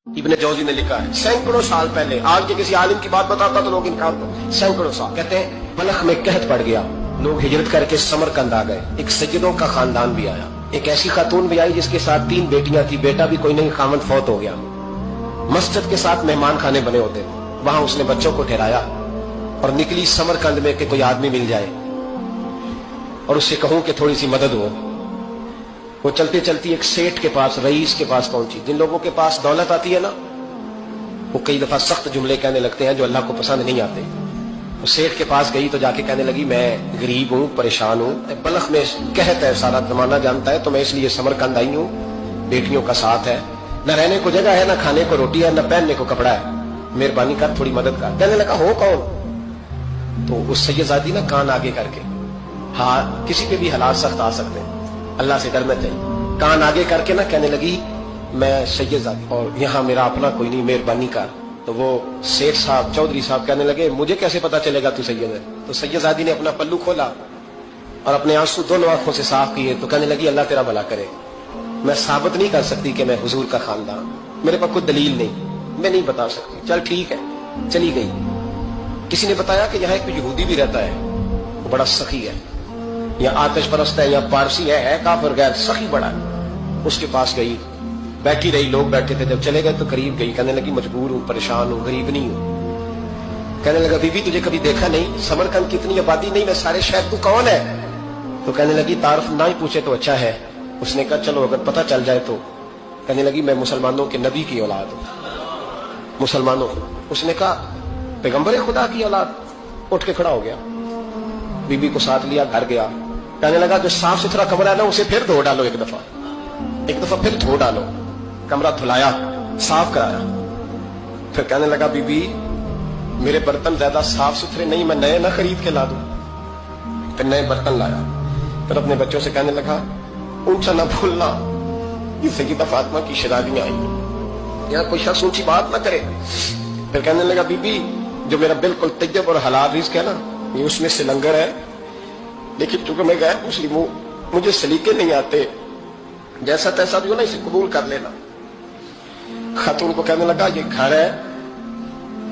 इब्न जौजी ने लिखा है सैकड़ों साल पहले, आज के किसी आलिम की बात बताता तो लोग इनकार करते। सैकड़ों साल कहते हैं बलख में कहत पड़ गया, लोग हिजरत करके समरकंद आ गए। एक सैयदों का खानदान भी आया, एक ऐसी खातून भी आई जिसके साथ 3 बेटियां थी, बेटा भी कोई नहीं, खामन फौत हो गया। मस्जिद के साथ मेहमान खाने बने होते, वहां उसने बच्चों को ठहराया और निकली समरकंद में कि कोई आदमी मिल जाए और उससे कहूं कि थोड़ी सी मदद हो। वो चलते चलती एक सेठ के पास, रईस के पास पहुंची। जिन लोगों के पास दौलत आती है ना, वो कई दफा सख्त जुमले कहने लगते हैं जो अल्लाह को पसंद नहीं आते। वो सेठ के पास गई तो जाके कहने लगी मैं गरीब हूँ, परेशान हूँ, बलख में कहत है, सारा जमाना जानता है, तो मैं इसलिए समरकंद आई हूँ, बेटियों का साथ है, न रहने को जगह है, न खाने को रोटी है, न पहनने को कपड़ा है, मेहरबानी कर, थोड़ी मदद कर। कहने लगा हो कौन? तो उस सैयदादी ना कान आगे करके, हाँ किसी पे भी हालात सख्त आ सकते हैं, अल्लाह से डरना चाहिए, कान आगे करके ना कहने लगी मैं सैयदादी और यहाँ मेरा अपना कोई नहीं, मेहरबानी कर। तो वो सेठ साहब, चौधरी साहब कहने लगे मुझे कैसे पता चलेगा तू सैयद है? तो सैयदादी ने अपना पल्लू खोला और अपने आंसू दोनों आंखों से साफ किए तो कहने लगी अल्लाह तेरा भला करे, मैं साबित नहीं कर सकती कि मैं हुजूर का खानदान, मेरे पास कोई दलील नहीं, मैं नहीं बता सकती। चल ठीक है, चली गई। किसी ने बताया कि यहाँ एक यहूदी भी रहता है, वो बड़ा सखी है, या आतिश परस्त है, या पारसी है काफिर गैर, सखी बड़ा है। उसके पास गई, बैठी रही, लोग बैठे थे, जब चले गए तो करीब गई, कहने लगी मजबूर हूँ, परेशान हूँ, गरीब नहीं हूँ। कहने लगा बीबी तुझे कभी देखा नहीं, समरकंद की इतनी आबादी नहीं, मैं सारे शहर, तू कौन है? तो कहने लगी तारफ ना ही पूछे तो अच्छा है। उसने कहा चलो अगर पता चल जाए तो। कहने लगी मैं मुसलमानों के नबी की औलाद हूँ, मुसलमानों। उसने कहा पैगंबर खुदा की औलाद। उठ के खड़ा हो गया, बीबी को साथ लिया, घर गया। कहने लगा जो साफ सुथरा कमरा है ना उसे फिर धो डालो, एक दफा फिर धो डालो। कमरा धुलाया, साफ कराया। फिर कहने लगा बीबी मेरे बर्तन ज्यादा साफ सुथरे नहीं, मैं नए ना खरीद के ला दूं। फिर नए बर्तन लाया। फिर अपने बच्चों से कहने लगा ऊंचा ना भूलना, ये सैयदा फातिमा की शराबियां आई, यहाँ कोई शख्स ऊंची बात ना करे। फिर कहने लगा बीबी जो मेरा बिल्कुल तैयब और हलाल रिज़्क है ना, ये उसमें से लंगर है, लेकिन चूंकि मैं गैर मुस्लिम हूं, मुझे सलीके नहीं आते, जैसा तैसा भी हो ना इसे कबूल कर लेना। खातून को कहने लगा ये घर है,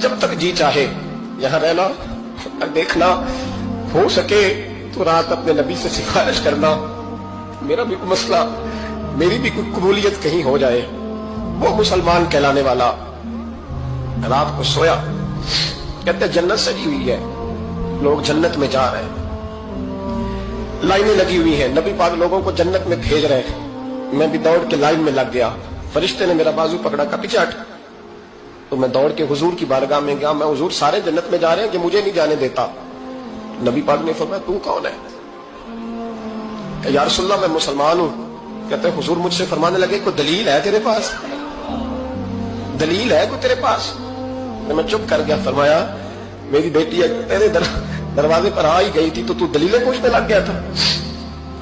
जब तक जी चाहे यहां रहना और देखना, हो सके तो रात अपने नबी से सिफारिश करना, मेरा भी कोई मसला, मेरी भी कोई कबूलियत कहीं हो जाए। वो मुसलमान कहलाने वाला रात को सोया, कहते जन्नत सजी हुई है, लोग जन्नत में जा रहे हैं, लाइनें लगी हुई हैं, नबी पाक लोगों को जन्नत में भेज रहे हैं। मैं भी दौड़ के लाइन में लग गया, फरिश्ते ने मेरा बाजू पकड़ा, का पीछे हट। तो मैं दौड़ के हुजूर की बारगाह में गया, मैं हुजूर सारे जन्नत में जा रहे हैं कि मुझे नहीं जाने देता। नबी पाक ने फरमाया तू कौन है? या रसूलल्लाह मैं मुसलमान हूं। कहते हुजूर मुझसे फरमाने लगे कोई दलील है तेरे पास? दलील है कोई तेरे पास? मैं चुप कर गया। फरमाया मेरी बेटी तेरे दरवाजे पर आ ही गई थी तो तू दलीलें पूछने लग गया था।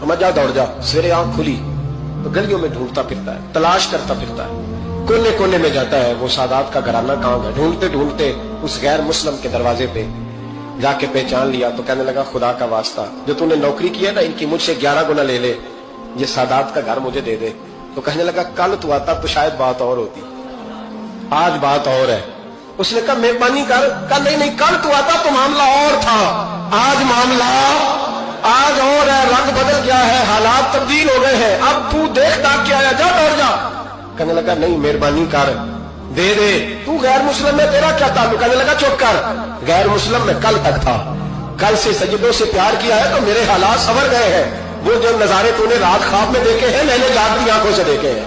हम जा दौड़ जा। सवेरे आंख खुली तो गलियों में ढूंढता फिरता है, तलाश करता फिरता है, कोने कोने में जाता है वो सादात का घराना कहाँ है। ढूंढते ढूंढते उस गैर मुस्लिम के दरवाजे पे जाके पहचान लिया तो कहने लगा खुदा का वास्ता जो तूने नौकरी की है ना, इनकी मुझसे 11 गुना ले ले, ये सादात का घर मुझे दे दे। तो कहने लगा कल तू आता तो शायद बात और होती, आज बात और है। उसने कहा मेहरबानी कर। कहा नहीं कल तू आता तो मामला और था, आज मामला आज और है, रंग बदल गया है, हालात तब्दील हो गए हैं, अब तू देख दाख के आया, जा दौड़ जा। कहने लगा नहीं मेहरबानी कर, दे दे। तू गैर मुस्लिम में तेरा क्या ताल्लुक? कहने लगा चुप कर, गैर मुस्लिम में कल तक था, कल से सज्जदों से प्यार किया है तो मेरे हालात संवर गए हैं। वो जो नजारे तूने रात ख्वाब में देखे हैं मैंने जागती आंखों से देखे हैं।